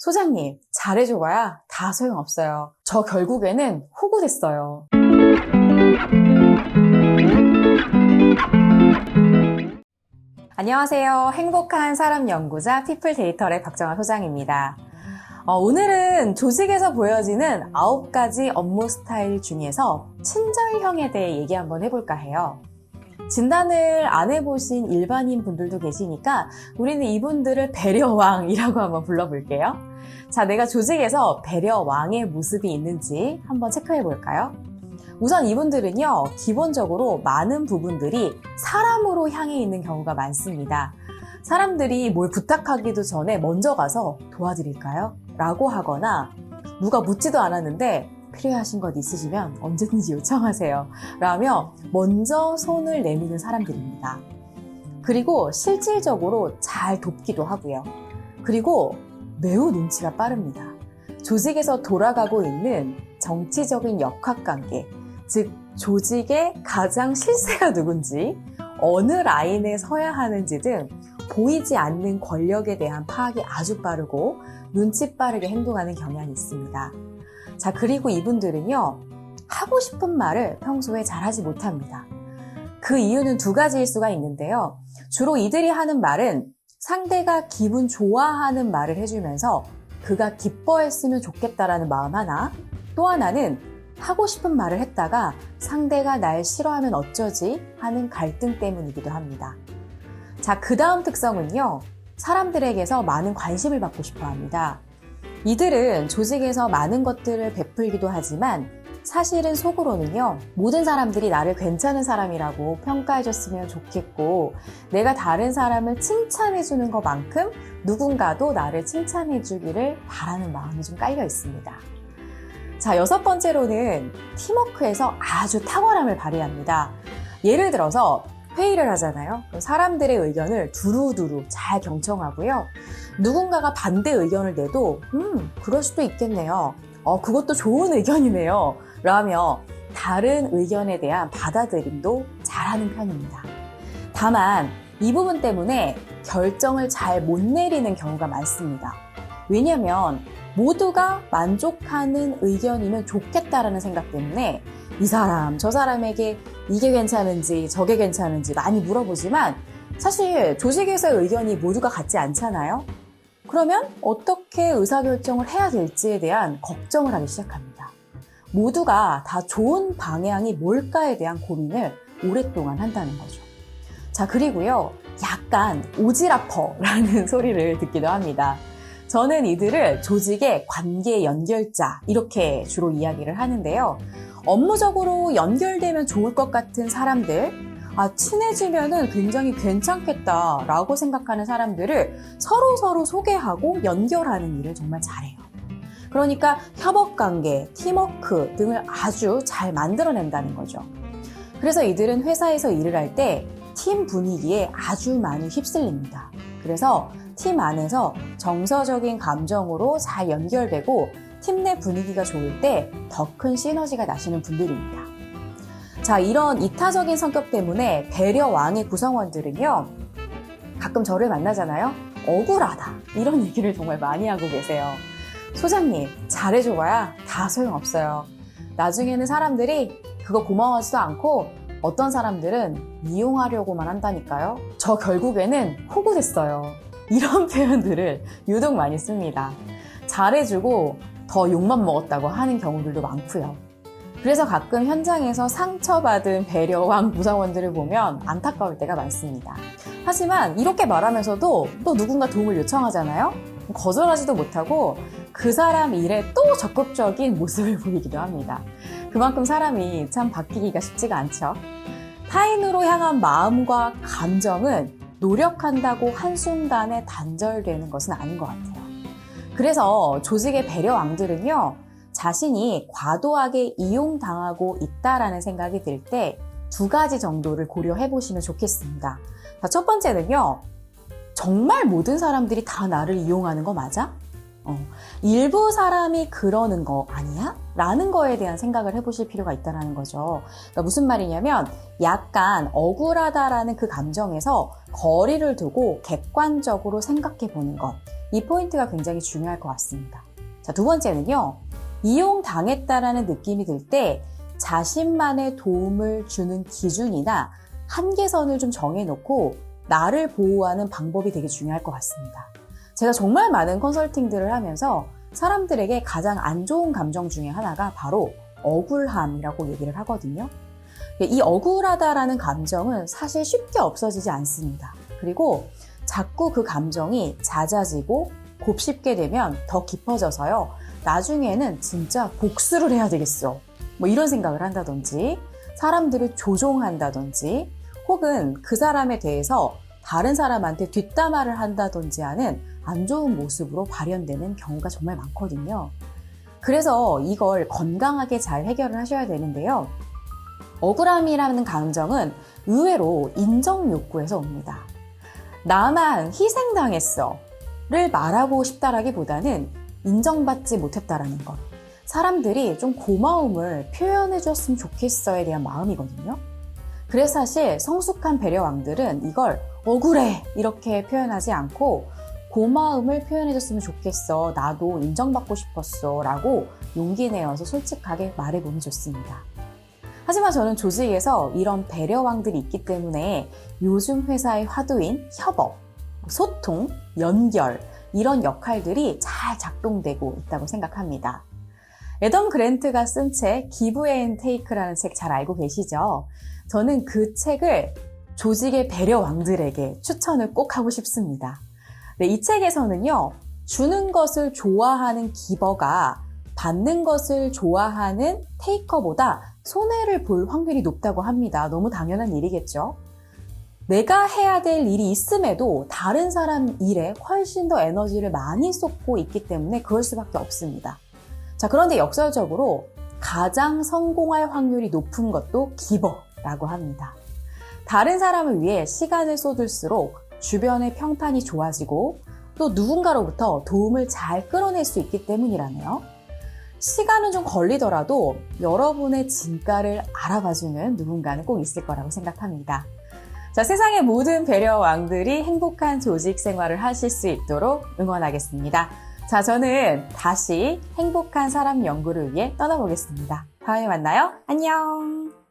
소장님, 잘해줘봐야 다 소용없어요. 저 결국에는 호구 됐어요. 안녕하세요. 행복한 사람 연구자 피플 데이터의 박정아 소장입니다. 오늘은 조직에서 보여지는 9가지 업무 스타일 중에서 친절형에 대해 얘기 한번 해볼까 해요. 진단을 안 해보신 일반인 분들도 계시니까 우리는 이분들을 배려왕이라고 한번 불러볼게요. 자, 내가 조직에서 배려왕의 모습이 있는지 한번 체크해 볼까요? 우선 이분들은요, 기본적으로 많은 부분들이 사람으로 향해 있는 경우가 많습니다. 사람들이 뭘 부탁하기도 전에 먼저 가서 도와드릴까요? 라고 하거나 누가 묻지도 않았는데 필요하신 것 있으시면 언제든지 요청하세요. 라며 먼저 손을 내미는 사람들입니다. 그리고 실질적으로 잘 돕기도 하고요. 그리고 매우 눈치가 빠릅니다. 조직에서 돌아가고 있는 정치적인 역학관계, 즉 조직의 가장 실세가 누군지, 어느 라인에 서야 하는지 등 보이지 않는 권력에 대한 파악이 아주 빠르고 눈치 빠르게 행동하는 경향이 있습니다. 자, 그리고 이분들은요, 하고 싶은 말을 평소에 잘하지 못합니다. 그 이유는 2가지일 수가 있는데요. 주로 이들이 하는 말은 상대가 기분 좋아하는 말을 해주면서 그가 기뻐했으면 좋겠다라는 마음 하나, 또 하나는 하고 싶은 말을 했다가 상대가 날 싫어하면 어쩌지 하는 갈등 때문이기도 합니다. 자, 그 다음 특성은요, 사람들에게서 많은 관심을 받고 싶어 합니다. 이들은 조직에서 많은 것들을 베풀기도 하지만 사실은 속으로는요, 모든 사람들이 나를 괜찮은 사람이라고 평가해줬으면 좋겠고, 내가 다른 사람을 칭찬해주는 것만큼 누군가도 나를 칭찬해주기를 바라는 마음이 좀 깔려 있습니다. 자, 6번째로는 팀워크에서 아주 탁월함을 발휘합니다. 예를 들어서 회의를 하잖아요. 사람들의 의견을 두루두루 잘 경청하고요. 누군가가 반대 의견을 내도 그럴 수도 있겠네요. 그것도 좋은 의견이네요. 라며 다른 의견에 대한 받아들임도 잘하는 편입니다. 다만 이 부분 때문에 결정을 잘 못 내리는 경우가 많습니다. 왜냐하면 모두가 만족하는 의견이면 좋겠다라는 생각 때문에 이 사람, 저 사람에게 이게 괜찮은지 저게 괜찮은지 많이 물어보지만 사실 조직에서의 의견이 모두가 같지 않잖아요. 그러면 어떻게 의사결정을 해야 될지에 대한 걱정을 하기 시작합니다. 모두가 다 좋은 방향이 뭘까에 대한 고민을 오랫동안 한다는 거죠. 자, 그리고요, 약간 오지라퍼라는 소리를 듣기도 합니다. 저는 이들을 조직의 관계 연결자 이렇게 주로 이야기를 하는데요. 업무적으로 연결되면 좋을 것 같은 사람들, 친해지면은 굉장히 괜찮겠다라고 생각하는 사람들을 서로 소개하고 연결하는 일을 정말 잘해요. 그러니까 협업관계, 팀워크 등을 아주 잘 만들어낸다는 거죠. 그래서 이들은 회사에서 일을 할 때 팀 분위기에 아주 많이 휩쓸립니다. 그래서 팀 안에서 정서적인 감정으로 잘 연결되고 팀 내 분위기가 좋을 때 더 큰 시너지가 나시는 분들입니다. 자, 이런 이타적인 성격 때문에 배려왕의 구성원들은요, 가끔 저를 만나잖아요. 억울하다, 이런 얘기를 정말 많이 하고 계세요. 소장님, 잘해줘봐야 다 소용없어요. 나중에는 사람들이 그거 고마워하지도 않고 어떤 사람들은 이용하려고만 한다니까요. 저 결국에는 호구 됐어요. 이런 표현들을 유독 많이 씁니다. 잘해주고 더 욕만 먹었다고 하는 경우들도 많고요. 그래서 가끔 현장에서 상처받은 배려왕 구성원들을 보면 안타까울 때가 많습니다. 하지만 이렇게 말하면서도 또 누군가 도움을 요청하잖아요? 거절하지도 못하고 그 사람 일에 또 적극적인 모습을 보이기도 합니다. 그만큼 사람이 참 바뀌기가 쉽지가 않죠. 타인으로 향한 마음과 감정은 노력한다고 한순간에 단절되는 것은 아닌 것 같아요. 그래서 조직의 배려왕들은요, 자신이 과도하게 이용당하고 있다라는 생각이 들 때 2가지 정도를 고려해 보시면 좋겠습니다. 자, 첫 번째는요, 정말 모든 사람들이 다 나를 이용하는 거 맞아? 일부 사람이 그러는 거 아니야? 라는 거에 대한 생각을 해보실 필요가 있다는 거죠. 그러니까 무슨 말이냐면 약간 억울하다라는 그 감정에서 거리를 두고 객관적으로 생각해 보는 것. 이 포인트가 굉장히 중요할 것 같습니다. 자, 두 번째는요. 이용당했다라는 느낌이 들 때 자신만의 도움을 주는 기준이나 한계선을 좀 정해놓고 나를 보호하는 방법이 되게 중요할 것 같습니다. 제가 정말 많은 컨설팅들을 하면서 사람들에게 가장 안 좋은 감정 중에 하나가 바로 억울함이라고 얘기를 하거든요. 이 억울하다라는 감정은 사실 쉽게 없어지지 않습니다. 그리고 자꾸 그 감정이 잦아지고 곱씹게 되면 더 깊어져서요. 나중에는 진짜 복수를 해야 되겠어. 뭐 이런 생각을 한다든지 사람들을 조종한다든지 혹은 그 사람에 대해서 다른 사람한테 뒷담화를 한다든지 하는 안 좋은 모습으로 발현되는 경우가 정말 많거든요. 그래서 이걸 건강하게 잘 해결을 하셔야 되는데요. 억울함이라는 감정은 의외로 인정 욕구에서 옵니다. 나만 희생당했어 를 말하고 싶다라기보다는 인정받지 못했다라는 것. 사람들이 좀 고마움을 표현해 줬으면 좋겠어에 대한 마음이거든요. 그래서 사실 성숙한 배려왕들은 이걸 억울해 이렇게 표현하지 않고 고마움을 표현해 줬으면 좋겠어, 나도 인정받고 싶었어 라고 용기 내어서 솔직하게 말해보면 좋습니다. 하지만 저는 조직에서 이런 배려왕들이 있기 때문에 요즘 회사의 화두인 협업, 소통, 연결 이런 역할들이 잘 작동되고 있다고 생각합니다. 애덤 그랜트가 쓴 책 기브 앤 테이크라는 책 잘 알고 계시죠? 저는 그 책을 조직의 배려왕들에게 추천을 꼭 하고 싶습니다. 네, 이 책에서는요, 주는 것을 좋아하는 기버가 받는 것을 좋아하는 테이커보다 손해를 볼 확률이 높다고 합니다. 너무 당연한 일이겠죠? 내가 해야 될 일이 있음에도 다른 사람 일에 훨씬 더 에너지를 많이 쏟고 있기 때문에 그럴 수밖에 없습니다. 자, 그런데 역설적으로 가장 성공할 확률이 높은 것도 기버라고 합니다. 다른 사람을 위해 시간을 쏟을수록 주변의 평판이 좋아지고 또 누군가로부터 도움을 잘 끌어낼 수 있기 때문이라네요. 시간은 좀 걸리더라도 여러분의 진가를 알아봐주는 누군가는 꼭 있을 거라고 생각합니다. 자, 세상의 모든 배려왕들이 행복한 조직 생활을 하실 수 있도록 응원하겠습니다. 자, 저는 다시 행복한 사람 연구를 위해 떠나보겠습니다. 다음에 만나요. 안녕!